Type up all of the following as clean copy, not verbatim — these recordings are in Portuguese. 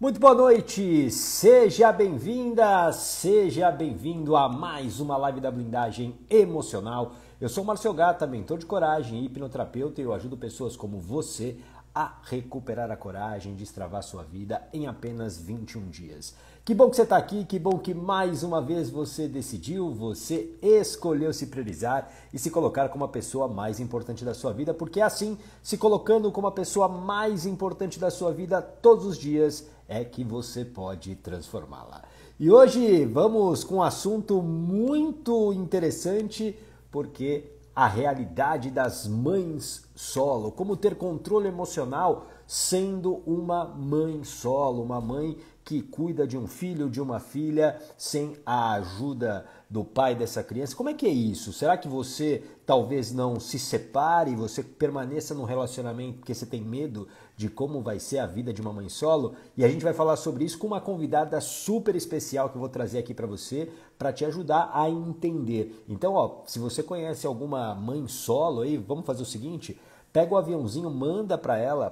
Muito boa noite, seja bem-vinda, seja bem-vindo a mais uma live da blindagem emocional. Eu sou o Marcel Gata, mentor de coragem e hipnoterapeuta e eu ajudo pessoas como você a recuperar a coragem, destravar sua vida em apenas 21 dias. Que bom que você está aqui, que bom que mais uma vez você decidiu, você escolheu se priorizar e se colocar como a pessoa mais importante da sua vida, porque assim, se colocando como a pessoa mais importante da sua vida todos os dias, é que você pode transformá-la. E hoje vamos com um assunto muito interessante, porque a realidade das mães solo, como ter controle emocional sendo uma mãe solo, uma mãe que cuida de um filho, de uma filha, sem a ajuda do pai dessa criança. Como é que é isso? Será que você talvez não se separe, você permaneça num relacionamento porque você tem medo de como vai ser a vida de uma mãe solo? E a gente vai falar sobre isso com uma convidada super especial que eu vou trazer aqui para você, para te ajudar a entender. Então, se você conhece alguma mãe solo aí, vamos fazer o seguinte, pega o aviãozinho, manda para ela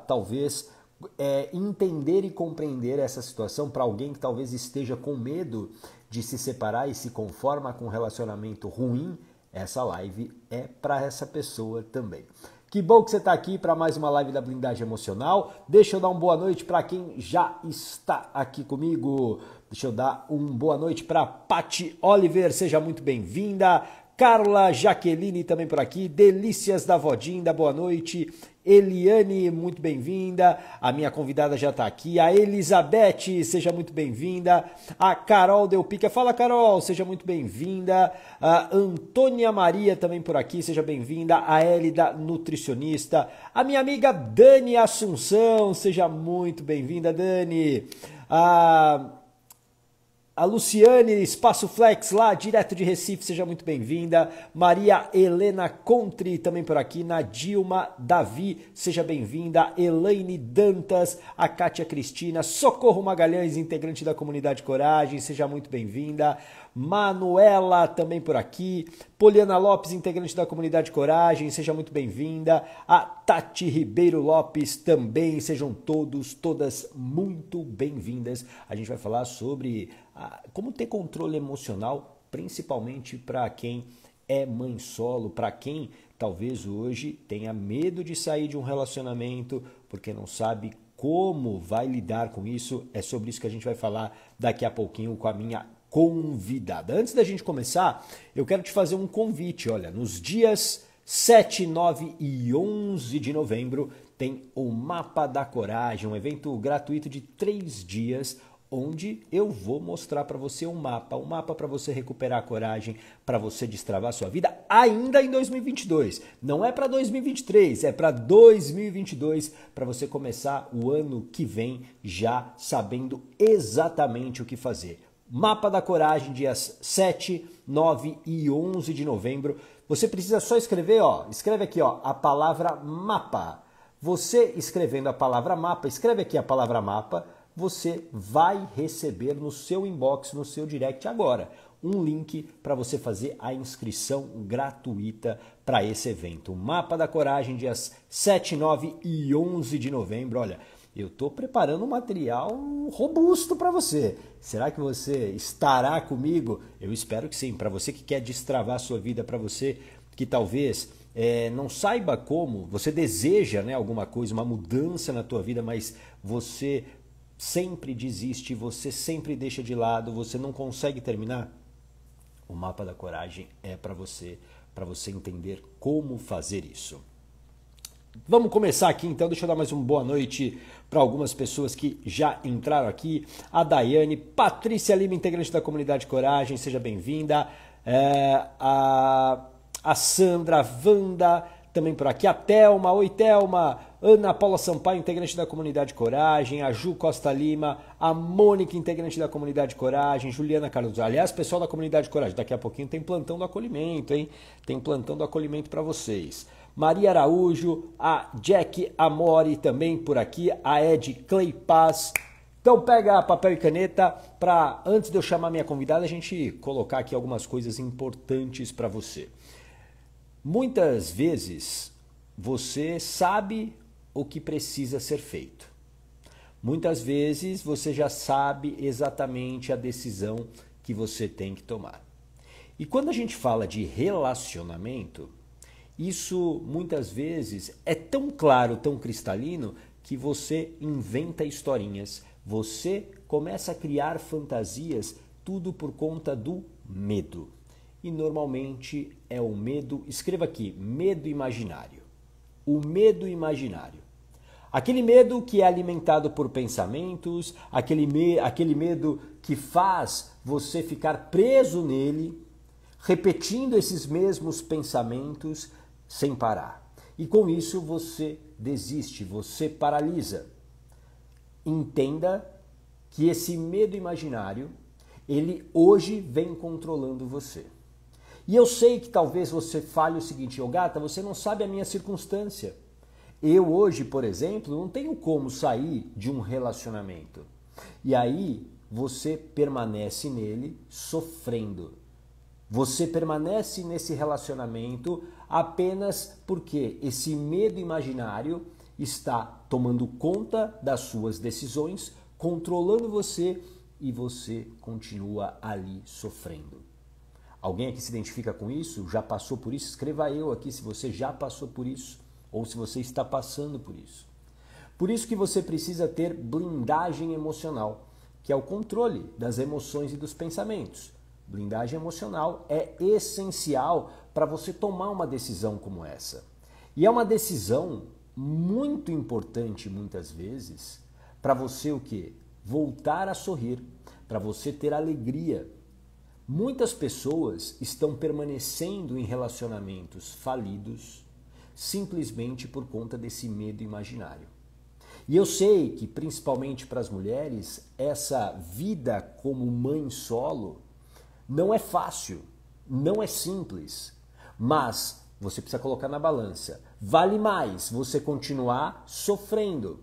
talvez entender e compreender essa situação, para alguém que talvez esteja com medo de se separar e se conforma com um relacionamento ruim. Essa live é para essa pessoa também. Que bom que você está aqui para mais uma live da blindagem emocional. Deixa eu dar uma boa noite para quem já está aqui comigo. Deixa eu dar uma boa noite para Pati Oliver, seja muito bem-vinda. Carla Jaqueline também por aqui. Delícias da Vodinda, boa noite. Eliane, muito bem-vinda. A minha convidada já está aqui. A Elizabeth, seja muito bem-vinda. A Carol Delpica, fala Carol, seja muito bem-vinda. A Antônia Maria também por aqui, seja bem-vinda. A Elida, nutricionista. A minha amiga Dani Assunção, seja muito bem-vinda, Dani. A Luciane, Espaço Flex lá, direto de Recife, seja muito bem-vinda. Maria Helena Contri também por aqui. Nadilma Davi, seja bem-vinda. Elaine Dantas, a Kátia Cristina, Socorro Magalhães, integrante da comunidade Coragem, seja muito bem-vinda. Manuela também por aqui. Poliana Lopes, integrante da comunidade Coragem, seja muito bem-vinda. A Tati Ribeiro Lopes também, sejam todos, todas muito bem-vindas. A gente vai falar sobre como ter controle emocional, principalmente para quem é mãe solo, para quem talvez hoje tenha medo de sair de um relacionamento porque não sabe como vai lidar com isso. É sobre isso que a gente vai falar daqui a pouquinho com a minha convidada. Antes da gente começar, eu quero te fazer um convite. Olha, nos dias 7, 9 e 11 de novembro tem o Mapa da Coragem, um evento gratuito de 3 dias, onde eu vou mostrar para você um mapa para você recuperar a coragem, para você destravar a sua vida ainda em 2022. Não é para 2023, é para 2022, para você começar o ano que vem já sabendo exatamente o que fazer. Mapa da Coragem, dias 7, 9 e 11 de novembro. Você precisa só escrever, escreve aqui, a palavra mapa. Você escrevendo a palavra mapa, escreve aqui a palavra mapa, você vai receber no seu inbox, no seu direct agora, um link para você fazer a inscrição gratuita para esse evento. O Mapa da Coragem, dias 7, 9 e 11 de novembro. Olha, eu estou preparando um material robusto para você. Será que você estará comigo? Eu espero que sim. Para você que quer destravar a sua vida, para você que talvez não saiba como, você deseja alguma coisa, uma mudança na tua vida, mas você sempre desiste, você sempre deixa de lado, você não consegue terminar, o Mapa da Coragem é para você entender como fazer isso. Vamos começar aqui então, deixa eu dar mais uma boa noite para algumas pessoas que já entraram aqui. A Daiane, Patrícia Lima, integrante da comunidade Coragem, seja bem-vinda. A Sandra, Wanda, também por aqui. A Thelma, oi Thelma. Ana Paula Sampaio, integrante da comunidade Coragem. A Ju Costa Lima. A Mônica, integrante da comunidade Coragem. Juliana Carlos. Aliás, pessoal da comunidade Coragem, daqui a pouquinho tem plantão do acolhimento, hein? Tem plantão do acolhimento para vocês. Maria Araújo, a Jack Amori também por aqui. A Ed Clay Paz. Então pega papel e caneta para, antes de eu chamar minha convidada, a gente colocar aqui algumas coisas importantes para você. Muitas vezes você sabe o que precisa ser feito, Muitas vezes você já sabe exatamente a decisão que você tem que tomar. E quando a gente fala de relacionamento, isso muitas vezes é tão claro, tão cristalino, que você inventa historinhas, você começa a criar fantasias, tudo por conta do medo. E normalmente é o medo, escreva aqui, medo imaginário. O medo imaginário. Aquele medo que é alimentado por pensamentos, aquele medo que faz você ficar preso nele, repetindo esses mesmos pensamentos sem parar. E com isso você desiste, você paralisa. Entenda que esse medo imaginário, ele hoje vem controlando você. E eu sei que talvez você fale o seguinte: ô gata, você não sabe a minha circunstância. Eu hoje, por exemplo, não tenho como sair de um relacionamento. E aí você permanece nele sofrendo. Você permanece nesse relacionamento apenas porque esse medo imaginário está tomando conta das suas decisões, controlando você e você continua ali sofrendo. Alguém aqui se identifica com isso? Já passou por isso? Escreva eu aqui se você já passou por isso ou se você está passando por isso. Por isso que você precisa ter blindagem emocional, que é o controle das emoções e dos pensamentos. Blindagem emocional é essencial para você tomar uma decisão como essa. E é uma decisão muito importante muitas vezes para você o quê? Voltar a sorrir, para você ter alegria. Muitas pessoas estão permanecendo em relacionamentos falidos simplesmente por conta desse medo imaginário. E eu sei que, principalmente para as mulheres, essa vida como mãe solo não é fácil, não é simples, mas você precisa colocar na balança. Vale mais você continuar sofrendo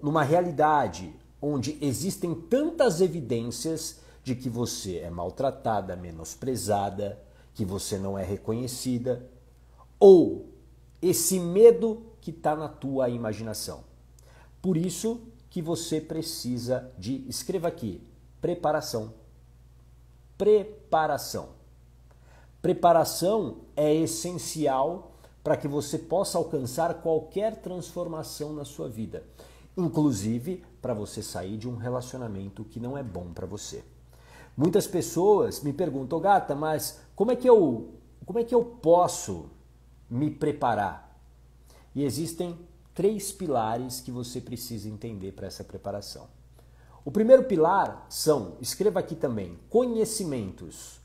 numa realidade onde existem tantas evidências de que você é maltratada, menosprezada, que você não é reconhecida, ou esse medo que está na tua imaginação. Por isso que você precisa de, escreva aqui, preparação. Preparação. Preparação é essencial para que você possa alcançar qualquer transformação na sua vida, inclusive para você sair de um relacionamento que não é bom para você. Muitas pessoas me perguntam: gata, mas como é que eu posso me preparar? E existem 3 pilares que você precisa entender para essa preparação. O primeiro pilar são, escreva aqui também, conhecimentos.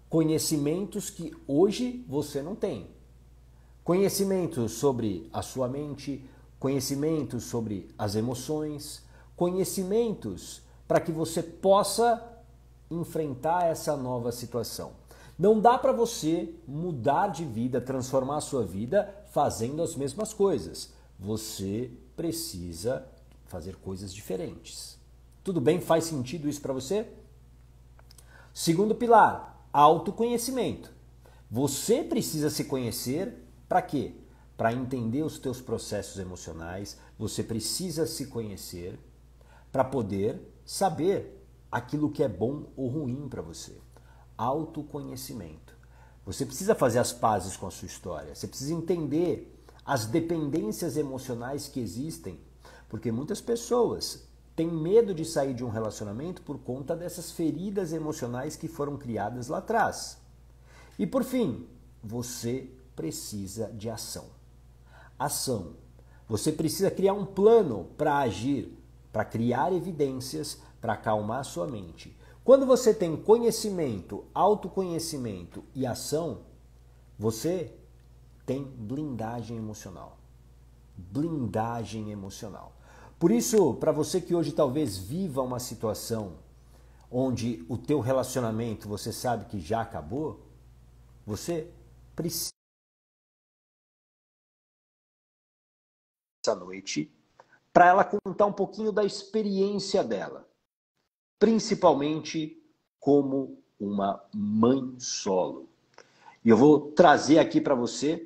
Conhecimentos que hoje você não tem. Conhecimentos sobre a sua mente, conhecimentos sobre as emoções, conhecimentos para que você possa enfrentar essa nova situação. Não dá para você mudar de vida, transformar a sua vida fazendo as mesmas coisas. Você precisa fazer coisas diferentes. Tudo bem? Faz sentido isso para você? Segundo pilar, autoconhecimento. Você precisa se conhecer para quê? Para entender os teus processos emocionais. Você precisa se conhecer para poder saber aquilo que é bom ou ruim para você. Autoconhecimento. Você precisa fazer as pazes com a sua história. Você precisa entender as dependências emocionais que existem, porque muitas pessoas têm medo de sair de um relacionamento por conta dessas feridas emocionais que foram criadas lá atrás. E por fim, você precisa de ação. Ação. Você precisa criar um plano para agir, para criar evidências, para acalmar a sua mente. Quando você tem conhecimento, autoconhecimento e ação, você tem blindagem emocional. Blindagem emocional. Por isso, para você que hoje talvez viva uma situação onde o teu relacionamento você sabe que já acabou, você precisa essa noite para ela contar um pouquinho da experiência dela, principalmente como uma mãe solo. E eu vou trazer aqui para você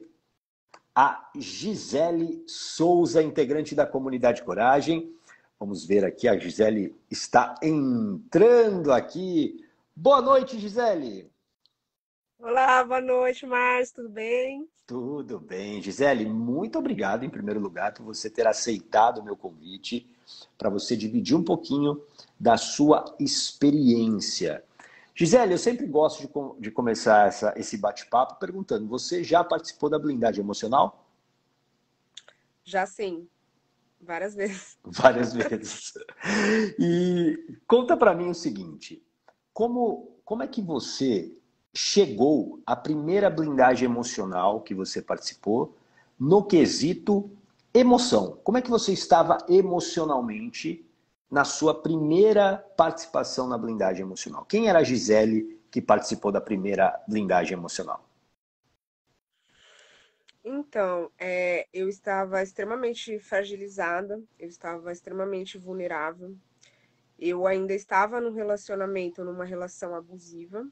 a Gisele Souza, integrante da Comunidade Coragem. Vamos ver aqui, a Gisele está entrando aqui. Boa noite, Gisele. Olá, boa noite, Márcio, tudo bem? Tudo bem, Gisele, muito obrigado em primeiro lugar por você ter aceitado o meu convite para você dividir um pouquinho da sua experiência. Gisele, eu sempre gosto de começar esse bate-papo perguntando: você já participou da blindagem emocional? Já sim, várias vezes. Várias vezes. E conta para mim o seguinte: como é que você chegou à primeira blindagem emocional que você participou no quesito emoção? Como é que você estava emocionalmente na sua primeira participação na blindagem emocional? Quem era a Gisele que participou da primeira blindagem emocional? Então, eu estava extremamente fragilizada, eu estava extremamente vulnerável. Eu ainda estava num relacionamento, numa relação abusiva.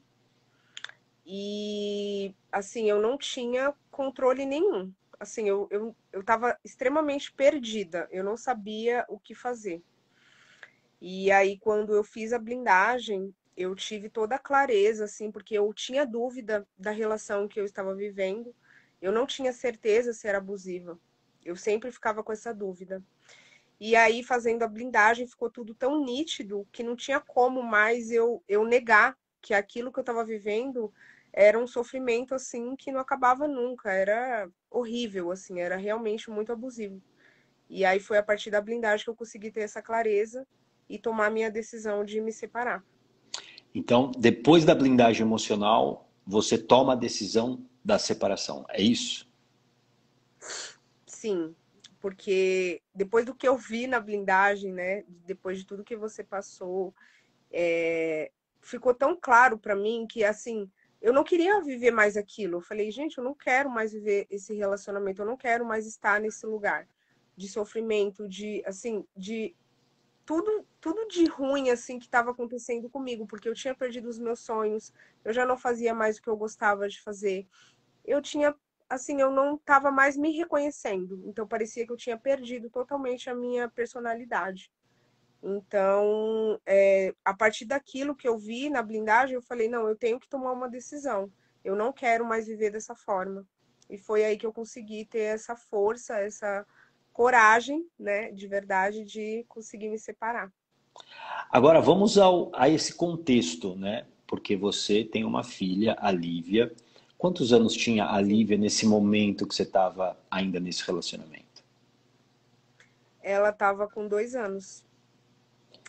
E, assim, eu não tinha controle nenhum. Assim, eu estava extremamente perdida, eu não sabia o que fazer. E aí, quando eu fiz a blindagem, eu tive toda a clareza, assim, porque eu tinha dúvida da relação que eu estava vivendo. Eu não tinha certeza se era abusiva. Eu sempre ficava com essa dúvida. E aí, fazendo a blindagem, ficou tudo tão nítido que não tinha como mais eu negar que aquilo que eu estava vivendo era um sofrimento, assim, que não acabava nunca. Era horrível, assim, era realmente muito abusivo. E aí foi a partir da blindagem que eu consegui ter essa clareza e tomar a minha decisão de me separar. Então, depois da blindagem emocional, você toma a decisão da separação. É isso? Sim, porque depois do que eu vi na blindagem, né? Depois de tudo que você passou, é, ficou tão claro para mim que assim, eu não queria viver mais aquilo. Eu falei, gente, eu não quero mais viver esse relacionamento, eu não quero mais estar nesse lugar de sofrimento, de assim, de tudo de ruim assim que estava acontecendo comigo, porque eu tinha perdido os meus sonhos, eu já não fazia mais o que eu gostava de fazer. Eu tinha assim, eu não estava mais me reconhecendo. Então parecia que eu tinha perdido totalmente a minha personalidade. Então, a partir daquilo que eu vi na blindagem, eu falei, não, eu tenho que tomar uma decisão. Eu não quero mais viver dessa forma. E foi aí que eu consegui ter essa força, essa coragem, né, de verdade, de conseguir me separar. Agora vamos a esse contexto, né? Porque você tem uma filha, a Lívia. Quantos anos tinha a Sim. Lívia nesse momento que você estava ainda nesse relacionamento? Ela estava com 2 anos,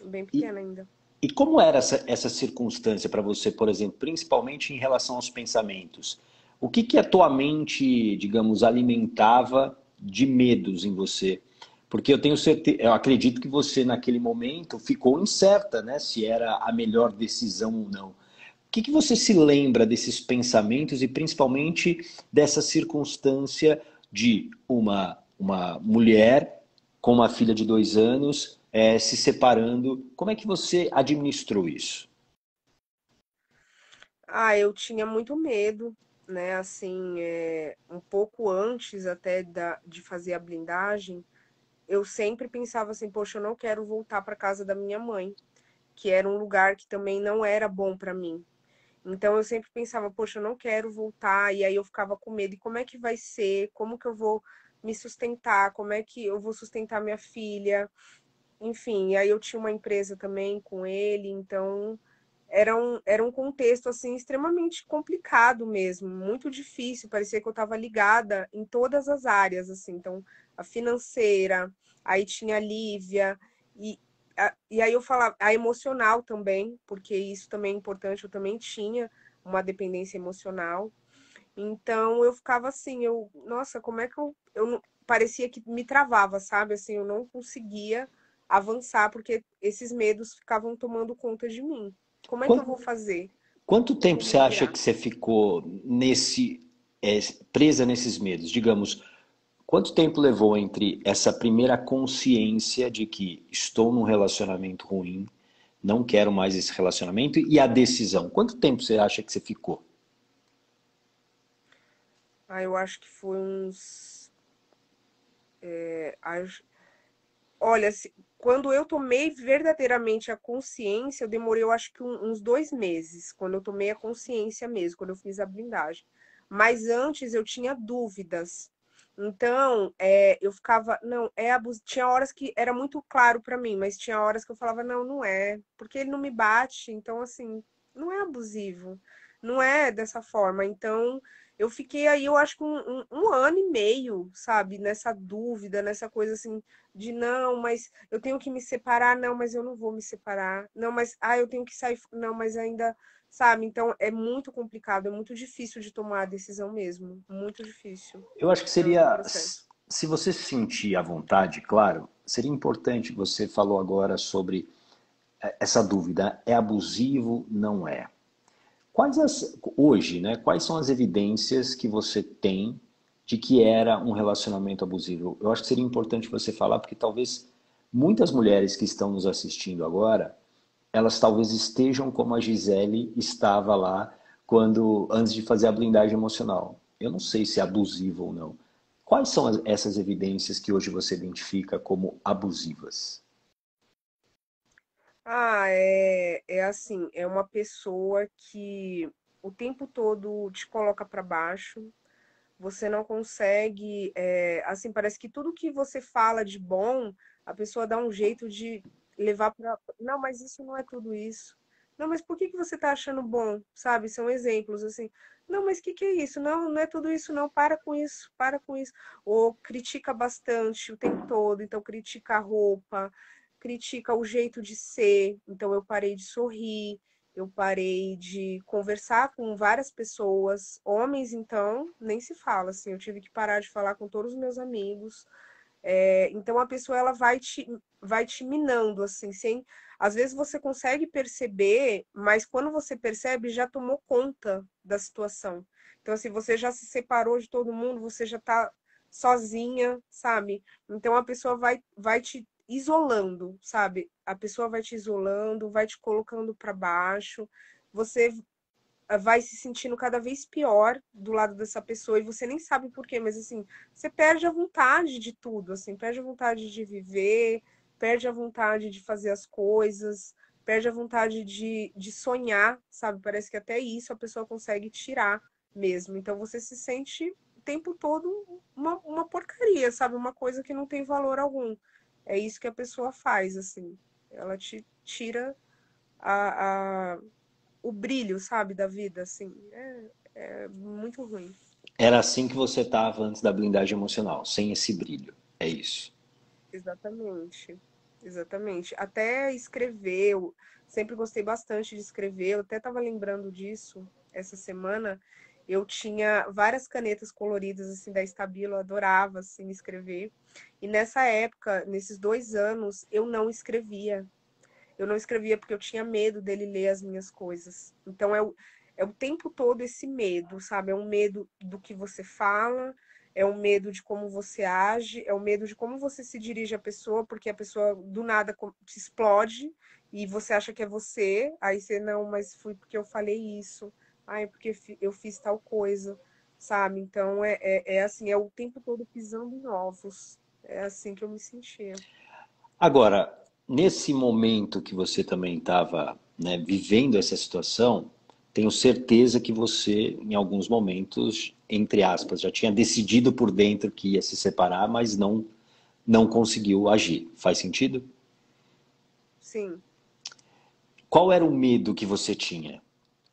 bem E, pequena ainda. e como era essa circunstância para você, por exemplo, principalmente em relação aos pensamentos? O que a tua mente, digamos, alimentava de medos em você? Porque eu tenho certeza, eu acredito que você naquele momento ficou incerta, né, se era a melhor decisão ou não. Que você se lembra desses pensamentos e principalmente dessa circunstância de uma mulher com uma filha de 2 anos se separando? Como é que você administrou isso? Ah, eu tinha muito medo, né? Assim, um pouco antes até de fazer a blindagem, eu sempre pensava assim, poxa, eu não quero voltar para casa da minha mãe, que era um lugar que também não era bom para mim. Então eu sempre pensava, poxa, eu não quero voltar, e aí eu ficava com medo, e como é que vai ser? Como que eu vou me sustentar? Como é que eu vou sustentar minha filha? Enfim, e aí eu tinha uma empresa também com ele, então era um contexto assim extremamente complicado mesmo, muito difícil, parecia que eu estava ligada em todas as áreas assim, então a financeira, aí tinha a Lívia e aí eu falava a emocional também, porque isso também é importante, eu também tinha uma dependência emocional. Então eu ficava assim, nossa, como é que eu não, parecia que me travava, sabe? Assim, eu não conseguia avançar porque esses medos ficavam tomando conta de mim. Como é que eu vou Quanto, fazer? quanto Como tempo eu você vou acha virar? que você ficou é, presa nesses medos? Digamos, quanto tempo levou entre essa primeira consciência de que estou num relacionamento ruim, não quero mais esse relacionamento, e a decisão? Quanto tempo você acha que você ficou? Ah, eu acho que foi uns Olha, quando eu tomei verdadeiramente a consciência, eu demorei, eu acho que uns 2 meses, quando eu tomei a consciência mesmo, quando eu fiz a blindagem. Mas antes eu tinha dúvidas. Então, eu ficava, não, é abuso. Tinha horas que era muito claro para mim, mas tinha horas que eu falava, não, não é, porque ele não me bate, então assim, não é abusivo, não é dessa forma. Então, eu fiquei aí, eu acho que um ano e meio, sabe, nessa dúvida, nessa coisa assim de não, mas eu tenho que me separar, não, mas eu não vou me separar, não, mas eu tenho que sair, não, mas ainda, sabe? Então é muito complicado, é muito difícil de tomar a decisão mesmo, muito difícil Eu acho que o seria, processo. se você se sentir à vontade, claro, seria importante, você falou agora sobre essa dúvida, é abusivo, não é? Hoje, né, quais são as evidências que você tem de que era um relacionamento abusivo? Eu acho que seria importante você falar, porque talvez muitas mulheres que estão nos assistindo agora, elas talvez estejam como a Gisele estava lá antes de fazer a blindagem emocional. Eu não sei se é abusivo ou não. Quais são essas evidências que hoje você identifica como abusivas? É assim, é uma pessoa que o tempo todo te coloca para baixo. Você não consegue, assim, parece que tudo que você fala de bom, a pessoa dá um jeito de levar para. Não, mas isso não é tudo isso. Não, mas por que que você tá achando bom? Sabe? São exemplos assim. Não, mas o que que é isso? Não, não é tudo isso, não. Para com isso, para com isso. Ou critica bastante o tempo todo, então critica a roupa, critica o jeito de ser. Então eu parei de sorrir, eu parei de conversar com várias pessoas, homens então, nem se fala, assim, eu tive que parar de falar com todos os meus amigos. Então a pessoa ela vai te minando, assim, sem. Às vezes você consegue perceber, mas quando você percebe, já tomou conta da situação. Então, assim, você já se separou de todo mundo, você já tá sozinha, sabe? Então a pessoa vai te isolando, sabe? A pessoa vai te isolando, vai te colocando para baixo. Você vai se sentindo cada vez pior do lado dessa pessoa e você nem sabe por quê, mas assim, você perde a vontade de tudo, assim, perde a vontade de viver, perde a vontade de fazer as coisas, perde a vontade de sonhar, sabe? Parece que até isso a pessoa consegue tirar mesmo. Então você se sente o tempo todo uma porcaria, sabe? Uma coisa que não tem valor algum. É isso que a pessoa faz, assim. Ela te tira a o brilho, sabe, da vida, assim. É muito ruim. Era assim que você estava antes da blindagem emocional, sem esse brilho. É isso. Exatamente. Exatamente. Até escrever, eu sempre gostei bastante de escrever. Eu até estava lembrando disso essa semana. Eu tinha várias canetas coloridas assim da Stabilo, eu adorava assim escrever. E nessa época, nesses 2 anos, eu não escrevia. Eu não escrevia porque eu tinha medo dele ler as minhas coisas. Então é o tempo todo esse medo, sabe? É um medo do que você fala, é um medo de como você age, é o medo de como você se dirige à pessoa, porque a pessoa do nada te explode e você acha que é você, aí você, não, mas foi porque eu falei isso, ai, porque eu fiz tal coisa, sabe? Então é assim, é o tempo todo pisando em ovos. É assim que eu me sentia. Agora, nesse momento que você também estava, né, vivendo essa situação, tenho certeza que você, em alguns momentos, entre aspas, já tinha decidido por dentro que ia se separar, mas não conseguiu agir. Faz sentido? Sim. Qual era o medo que você tinha?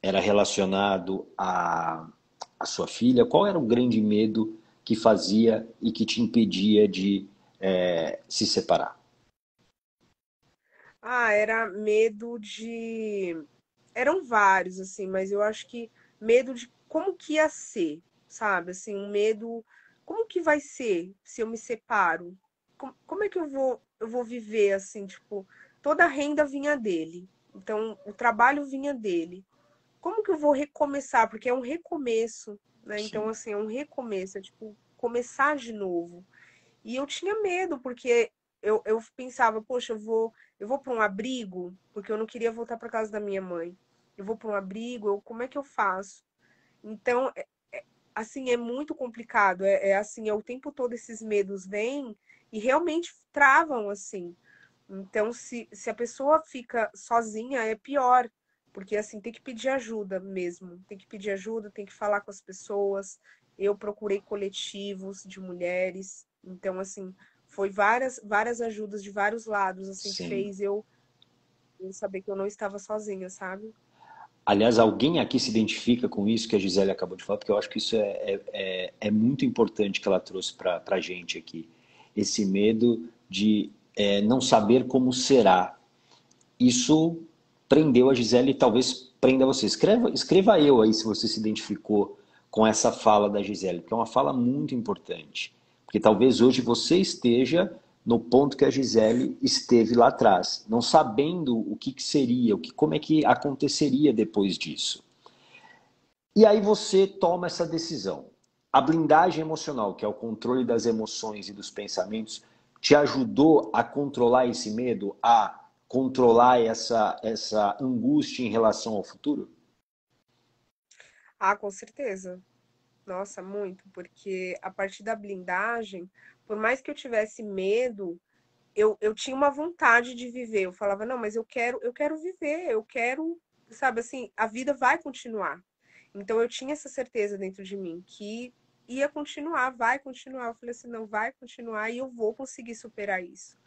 Era relacionado à sua filha? Qual era o grande medo que fazia e que te impedia de se separar? Era medo eram vários, assim, mas eu acho que medo de como que ia ser, sabe? Assim, um medo. Como que vai ser se eu me separo? Como é que eu vou viver, assim, tipo, toda a renda vinha dele. Então, o trabalho vinha dele. Como que eu vou recomeçar? Porque é um recomeço, né? Então, Sim. assim, é um recomeço, é tipo, começar de novo. E eu tinha medo, porque eu pensava, poxa, eu vou para um abrigo, porque eu não queria voltar para casa da minha mãe. Eu vou para um abrigo, como é que eu faço? Então, assim, é muito complicado. É assim, o tempo todo esses medos vêm e realmente travam assim. Então, se a pessoa fica sozinha, é pior, porque assim, tem que pedir ajuda mesmo, tem que pedir ajuda, tem que falar com as pessoas. Eu procurei coletivos de mulheres, então assim, foi várias ajudas de vários lados, assim, que Sim. fez eu saber que eu não estava sozinha, sabe? Aliás, alguém aqui se identifica com isso que a Gisele acabou de falar, porque eu acho que isso é muito importante que ela trouxe para a gente aqui. Esse medo de não saber como será. Isso prendeu a Gisele e talvez prenda você. Escreva eu aí se você se identificou com essa fala da Gisele, porque é uma fala muito importante. Porque talvez hoje você esteja no ponto que a Gisele esteve lá atrás, não sabendo o que seria, como é que aconteceria depois disso. E aí você toma essa decisão. A blindagem emocional, que é o controle das emoções e dos pensamentos, te ajudou a controlar esse medo, a controlar essa angústia em relação ao futuro? Ah, com certeza. Nossa, muito, porque a partir da blindagem, por mais que eu tivesse medo, eu tinha uma vontade de viver. Eu falava, não, mas eu quero viver, eu quero, sabe assim, a vida vai continuar. Então eu tinha essa certeza dentro de mim que ia continuar, vai continuar. Eu falei assim, não, vai continuar e eu vou conseguir superar isso.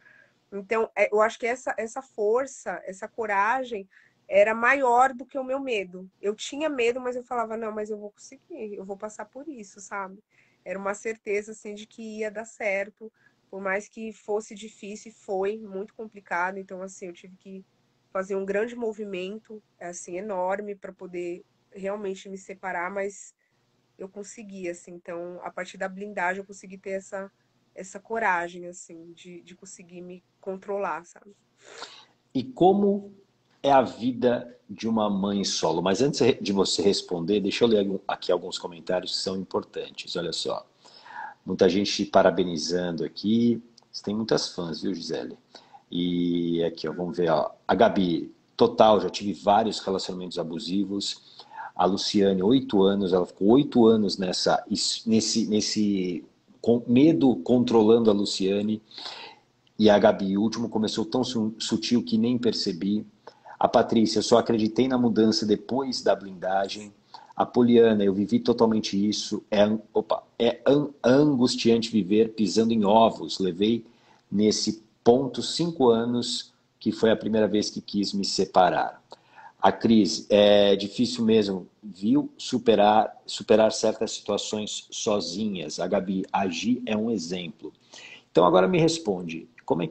Então, eu acho que essa força, essa coragem era maior do que o meu medo. Eu tinha medo, mas eu falava, não, mas eu vou conseguir, eu vou passar por isso, sabe? Era uma certeza, assim, de que ia dar certo, por mais que fosse difícil, e foi muito complicado. Então, assim, eu tive que fazer um grande movimento, assim, enorme para poder realmente me separar, mas eu consegui, assim. Então, a partir da blindagem, eu consegui ter essa coragem, assim, de conseguir me controlar, sabe? E como é a vida de uma mãe solo? Mas antes de você responder, deixa eu ler aqui alguns comentários que são importantes. Olha só. Muita gente te parabenizando aqui. Você tem muitas fãs, viu, Gisele? E aqui, ó, vamos ver, ó. A Gabi, total, já tive vários relacionamentos abusivos. A Luciane, 8 anos, ela ficou 8 anos nesse com medo controlando a Luciane. E a Gabi, o último começou tão sutil que nem percebi. A Patrícia, eu só acreditei na mudança depois da blindagem. A Poliana, eu vivi totalmente isso. É angustiante viver pisando em ovos. Levei nesse ponto 5 anos, que foi a primeira vez que quis me separar. A Cris, é difícil mesmo, viu? Superar certas situações sozinhas. A Gabi, agir é um exemplo. Então agora me responde, como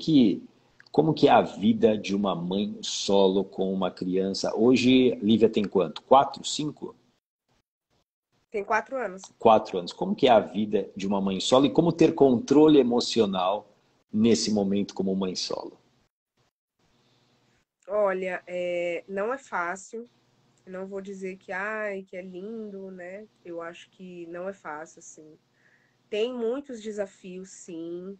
que é a vida de uma mãe solo com uma criança? Hoje, Lívia tem quanto? 4, 5? Tem 4 anos. 4 anos. Como que é a vida de uma mãe solo e como ter controle emocional nesse momento como mãe solo? Olha, não é fácil. Não vou dizer que, ai, que é lindo, né? Eu acho que não é fácil, assim. Tem muitos desafios, sim.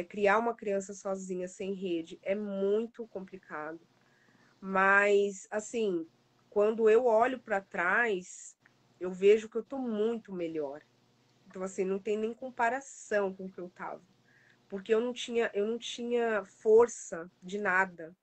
Criar uma criança sozinha, sem rede, é muito complicado. Mas, assim, quando eu olho para trás, eu vejo que eu tô muito melhor. Então, assim, não tem nem comparação com o que eu tava. Porque eu não tinha força de nada.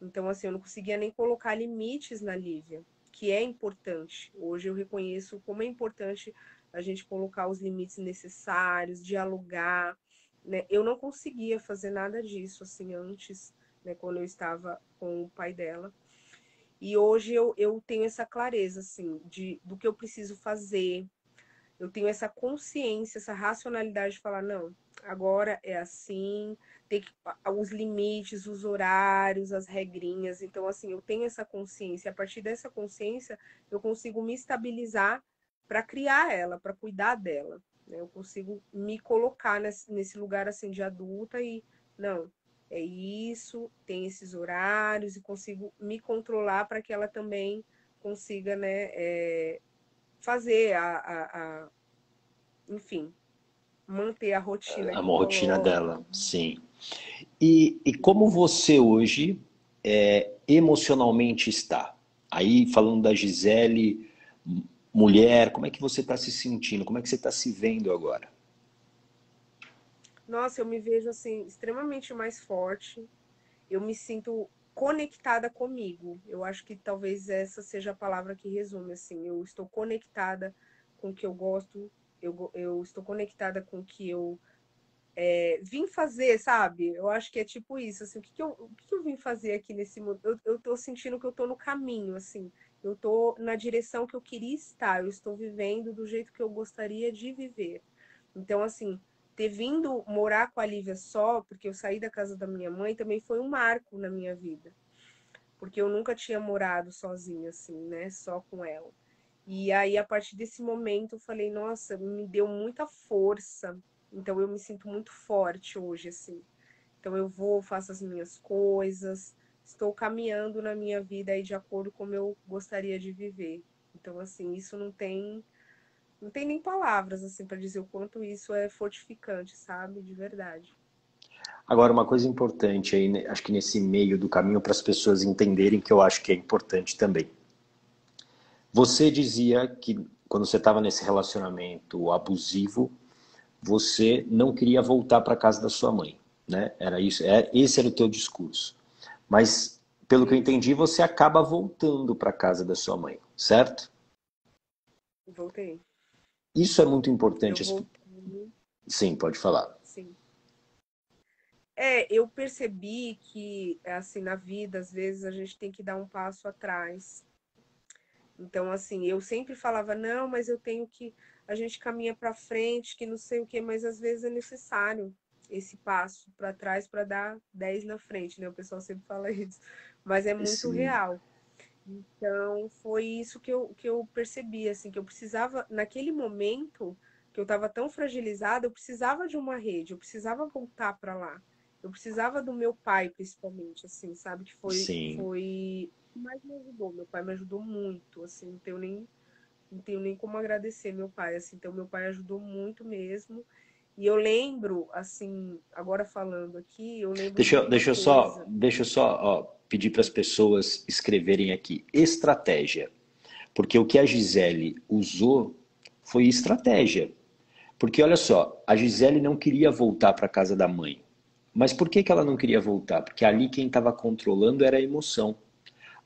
Então, assim, eu não conseguia nem colocar limites na Lívia, que é importante. Hoje eu reconheço como é importante a gente colocar os limites necessários, dialogar, né? Eu não conseguia fazer nada disso, assim, antes, né, quando eu estava com o pai dela. E hoje eu tenho essa clareza, assim, do que eu preciso fazer, eu tenho essa consciência, essa racionalidade de falar, não, agora é assim, tem que, os limites, os horários, as regrinhas. Então, assim, eu tenho essa consciência. A partir dessa consciência, eu consigo me estabilizar para criar ela, para cuidar dela. Né? Eu consigo me colocar nesse lugar assim de adulta e não, é isso, tem esses horários e consigo me controlar para que ela também consiga, né, fazer enfim, manter a rotina A que eu rotina coloco. dela, sim. E como você hoje emocionalmente está? Aí, falando da Gisele, mulher, como é que você está se sentindo? Como é que você está se vendo agora? Nossa, eu me vejo assim extremamente mais forte. Eu me sinto conectada comigo. Eu acho que talvez essa seja a palavra que resume assim. Eu estou conectada com o que eu gosto. Eu estou conectada com o que eu vim fazer, sabe? Eu acho que é tipo isso, assim, o que eu vim fazer aqui nesse mundo? Eu tô sentindo que eu tô no caminho, assim, eu tô na direção que eu queria estar, eu estou vivendo do jeito que eu gostaria de viver. Então, assim, ter vindo morar com a Lívia só, porque eu saí da casa da minha mãe, também foi um marco na minha vida, porque eu nunca tinha morado sozinha, assim, né, só com ela. E aí, a partir desse momento, eu falei, nossa, me deu muita força. Então, eu me sinto muito forte hoje, assim. Então, eu vou, faço as minhas coisas, estou caminhando na minha vida aí de acordo com como eu gostaria de viver. Então, assim, isso não tem nem palavras, assim, para dizer o quanto isso é fortificante, sabe? De verdade. Agora, uma coisa importante aí, né, acho que nesse meio do caminho, para as pessoas entenderem que eu acho que é importante também. Você dizia que quando você estava nesse relacionamento abusivo, você não queria voltar para casa da sua mãe, né? Era isso, esse era o teu discurso. Mas, pelo que eu Isso. entendi, você acaba voltando para casa da sua mãe, certo? Voltei. Isso é muito Eu importante. voltei, Sim, pode falar. sim. Eu percebi que, assim, na vida, às vezes a gente tem que dar um passo atrás. Então, assim, eu sempre falava, não, mas eu tenho que. A gente caminha para frente, que não sei o quê, mas às vezes é necessário esse passo para trás para dar 10 na frente, né? O pessoal sempre fala isso, mas é muito Sim, real. Então, foi isso que eu percebi, assim, que eu precisava, naquele momento que eu estava tão fragilizada, eu precisava de uma rede, eu precisava voltar para lá. Eu precisava do meu pai, principalmente, assim, sabe? Que foi, sim. foi o que mais me ajudou. Meu pai me ajudou muito, assim, não tenho nem como agradecer meu pai, assim. Então, meu pai ajudou muito mesmo. E eu lembro, assim, agora falando aqui, eu lembro de uma coisa. Deixa eu só ó, pedir para as pessoas escreverem aqui. Estratégia. Porque o que a Gisele usou foi estratégia. Porque olha só, a Gisele não queria voltar para a casa da mãe. Mas por que, que ela não queria voltar? Porque ali quem estava controlando era a emoção.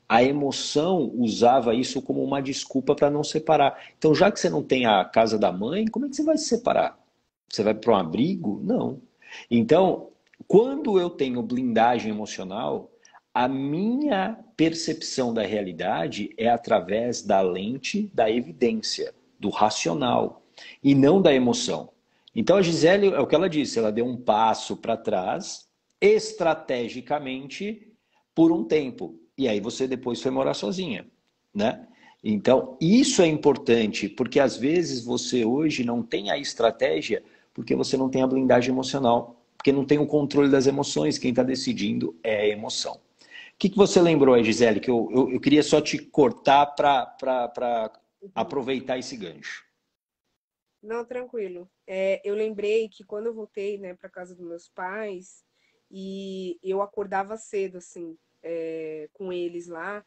A emoção usava isso como uma desculpa para não separar. Então, já que você não tem a casa da mãe, como é que você vai se separar? Você vai para um abrigo? Não. Então, quando eu tenho blindagem emocional, a minha percepção da realidade é através da lente da evidência, do racional, e não da emoção. Então a Gisele, é o que ela disse, ela deu um passo para trás, estrategicamente, por um tempo. E aí você depois foi morar sozinha, né? Então, isso é importante, porque às vezes você hoje não tem a estratégia porque você não tem a blindagem emocional, porque não tem o controle das emoções, quem está decidindo é a emoção. O que você lembrou aí, Gisele, que eu queria só te cortar para aproveitar esse gancho. Não, tranquilo. Eu lembrei que quando eu voltei, né, para casa dos meus pais, e eu acordava cedo, assim, com eles lá,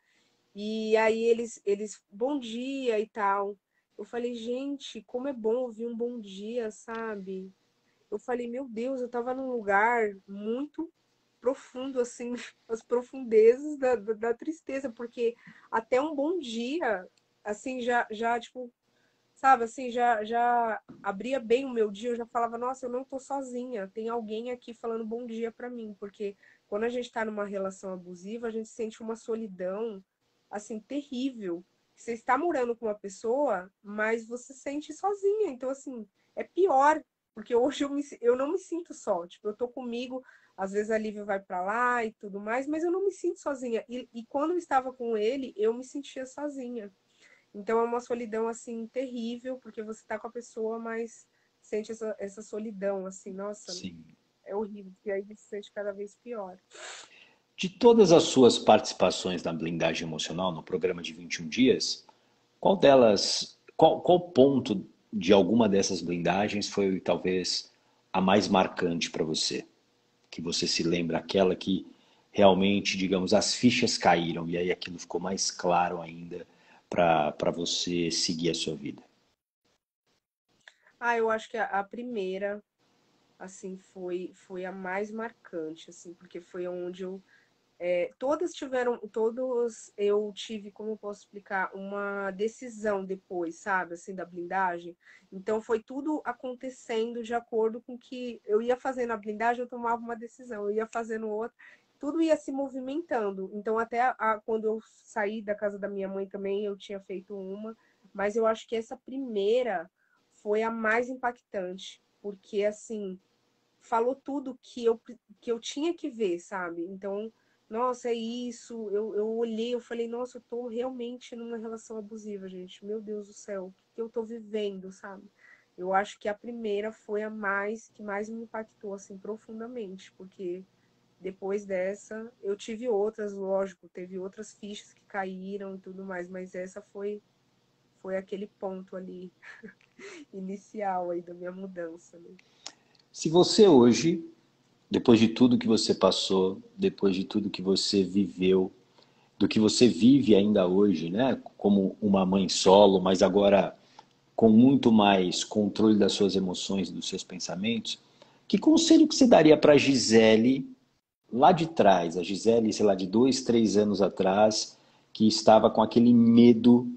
e aí eles, bom dia e tal. Eu falei, gente, como é bom ouvir um bom dia, sabe? Eu falei, meu Deus, eu tava num lugar muito profundo, assim, as profundezas da tristeza, porque até um bom dia, assim, já, tipo, sabe, assim, já abria bem o meu dia, eu já falava, nossa, eu não tô sozinha, tem alguém aqui falando bom dia pra mim, porque quando a gente tá numa relação abusiva, a gente sente uma solidão, assim, terrível. Você está morando com uma pessoa, mas você sente sozinha, então, assim, é pior, porque hoje eu não me sinto só, tipo, eu tô comigo, às vezes a Lívia vai pra lá e tudo mais, mas eu não me sinto sozinha, e quando eu estava com ele, eu me sentia sozinha. Então é uma solidão assim terrível, porque você tá com a pessoa, mas sente essa solidão, assim, nossa, Sim. é horrível, porque aí você se sente cada vez pior. De todas as suas participações na blindagem emocional, no programa de 21 dias, qual delas, qual ponto de alguma dessas blindagens foi talvez a mais marcante para você? Que você se lembra, aquela que realmente, digamos, as fichas caíram e aí aquilo ficou mais claro ainda para você seguir a sua vida. Eu acho que a primeira. assim, foi a mais marcante, assim, porque foi onde todos eu tive, como eu posso explicar, uma decisão depois, sabe, assim, da blindagem. Então foi tudo acontecendo de acordo com que eu ia fazendo a blindagem, eu tomava uma decisão, eu ia fazendo outra, tudo ia se movimentando. Então até quando eu saí da casa da minha mãe também, eu tinha feito uma, mas eu acho que essa primeira foi a mais impactante, porque assim, falou tudo que eu tinha que ver, sabe? Então, nossa, é isso. Eu olhei, eu falei, nossa, eu tô realmente numa relação abusiva, gente. Meu Deus do céu, o que eu tô vivendo, sabe? Eu acho que a primeira foi a que mais me impactou, assim, profundamente, porque depois dessa, eu tive outras, lógico, teve outras fichas que caíram e tudo mais, mas essa foi aquele ponto ali inicial aí da minha mudança, né? Se você hoje, depois de tudo que você passou, depois de tudo que você viveu, do que você vive ainda hoje, né, como uma mãe solo, mas agora com muito mais controle das suas emoções e dos seus pensamentos, que conselho que você daria para a Gisele lá de trás, a Gisele, sei lá, de 2, 3 anos atrás, que estava com aquele medo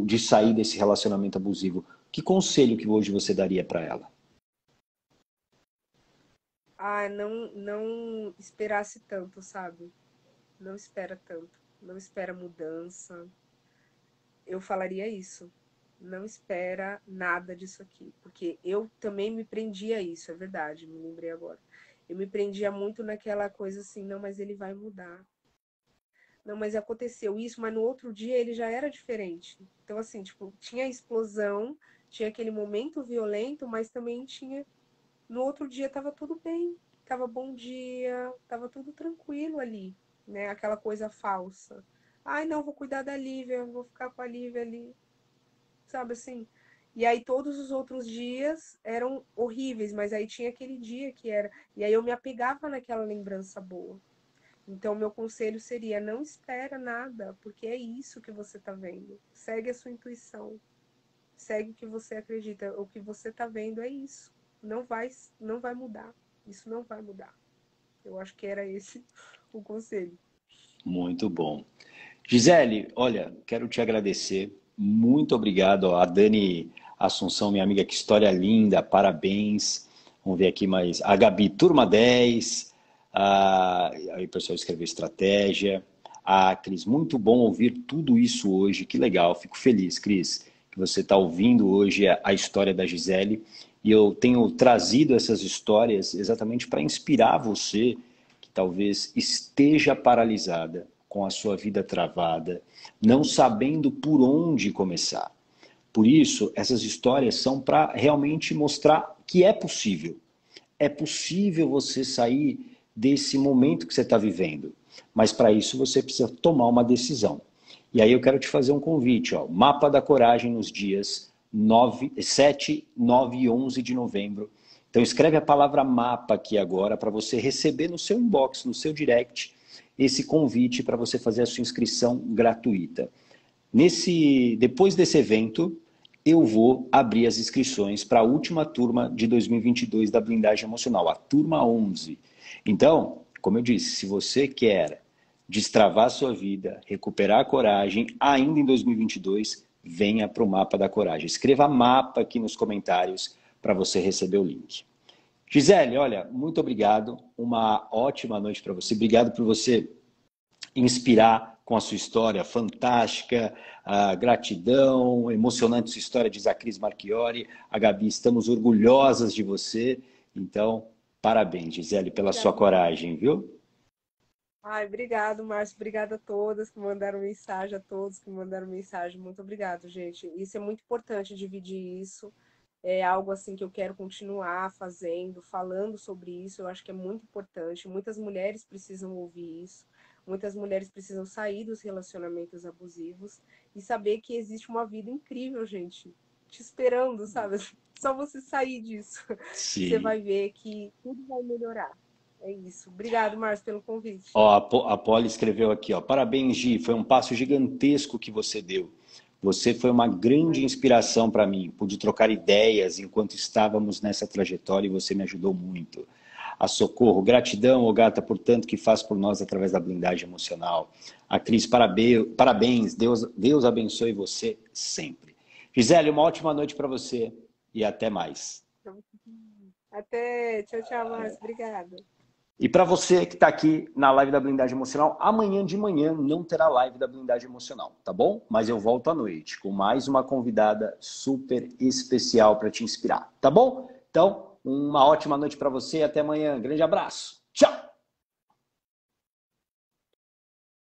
de sair desse relacionamento abusivo? Que conselho que hoje você daria para ela? Ah, não esperasse tanto, sabe? Não espera tanto. Não espera mudança. Eu falaria isso. Não espera nada disso aqui. Porque eu também me prendia a isso, é verdade, me lembrei agora. Eu me prendia muito naquela coisa assim, não, mas ele vai mudar. Não, mas aconteceu isso, mas no outro dia ele já era diferente. Então, assim, tipo, tinha a explosão, tinha aquele momento violento, mas também tinha. No outro dia tava tudo bem, tava bom dia, tava tudo tranquilo ali, né? Aquela coisa falsa. Ai, não, vou cuidar da Lívia, vou ficar com a Lívia ali, sabe assim? E aí todos os outros dias eram horríveis, mas aí tinha aquele dia que era. E aí eu me apegava naquela lembrança boa. Então, meu conselho seria: não espera nada, porque é isso que você tá vendo. Segue a sua intuição, segue o que você acredita. O que você tá vendo é isso. Não vai mudar. Isso não vai mudar. Eu acho que era esse o conselho. Muito bom. Gisele, olha, quero te agradecer. Muito obrigado. A Dani Assunção, minha amiga, que história linda, parabéns. Vamos ver aqui mais. A Gabi, turma 10. Aí o pessoal escreveu estratégia. A Cris, muito bom ouvir tudo isso hoje. Que legal, fico feliz, Cris, que você está ouvindo hoje a história da Gisele. E eu tenho trazido essas histórias exatamente para inspirar você, que talvez esteja paralisada, com a sua vida travada, não sabendo por onde começar. Por isso, essas histórias são para realmente mostrar que é possível. É possível você sair desse momento que você está vivendo. Mas para isso você precisa tomar uma decisão. E aí eu quero te fazer um convite, ó, Mapa da Coragem nos dias 7, 9 e 11 de novembro. Então escreve a palavra mapa aqui agora para você receber no seu inbox, no seu direct, esse convite para você fazer a sua inscrição gratuita. Depois desse evento, eu vou abrir as inscrições para a última turma de 2022 da blindagem emocional, a turma 11. Então, como eu disse, se você quer destravar a sua vida, recuperar a coragem, ainda em 2022, venha para o Mapa da Coragem. Escreva mapa aqui nos comentários para você receber o link. Gisele, olha, muito obrigado. Uma ótima noite para você. Obrigado por você inspirar com a sua história fantástica, gratidão, emocionante sua história, diz a Cris Marchiori. A Gabi, estamos orgulhosas de você. Então, parabéns, Gisele, pela sua Obrigada. coragem, viu? Ai, obrigado, Márcio. Obrigada a todas que mandaram mensagem, a todos que mandaram mensagem. Muito obrigado, gente. Isso é muito importante, dividir isso. É algo assim que eu quero continuar fazendo, falando sobre isso. Eu acho que é muito importante. Muitas mulheres precisam ouvir isso. Muitas mulheres precisam sair dos relacionamentos abusivos e saber que existe uma vida incrível, gente, te esperando, sabe? Só você sair disso, você Sim. vai ver que tudo vai melhorar. É isso. Obrigado, Márcio, pelo convite. Ó, a Polly escreveu aqui, ó, parabéns, Gi, foi um passo gigantesco que você deu. Você foi uma grande inspiração para mim. Pude trocar ideias enquanto estávamos nessa trajetória e você me ajudou muito. A Socorro, gratidão, ô gata, por tanto que faz por nós através da blindagem emocional. A Cris, parabéns, Deus abençoe você sempre. Gisele, uma ótima noite para você e até mais. Até. Tchau, tchau, Márcio. Obrigada. E para você que está aqui na live da Blindagem Emocional, amanhã de manhã não terá live da Blindagem Emocional, tá bom? Mas eu volto à noite com mais uma convidada super especial para te inspirar, tá bom? Então, uma ótima noite para você e até amanhã. Grande abraço. Tchau!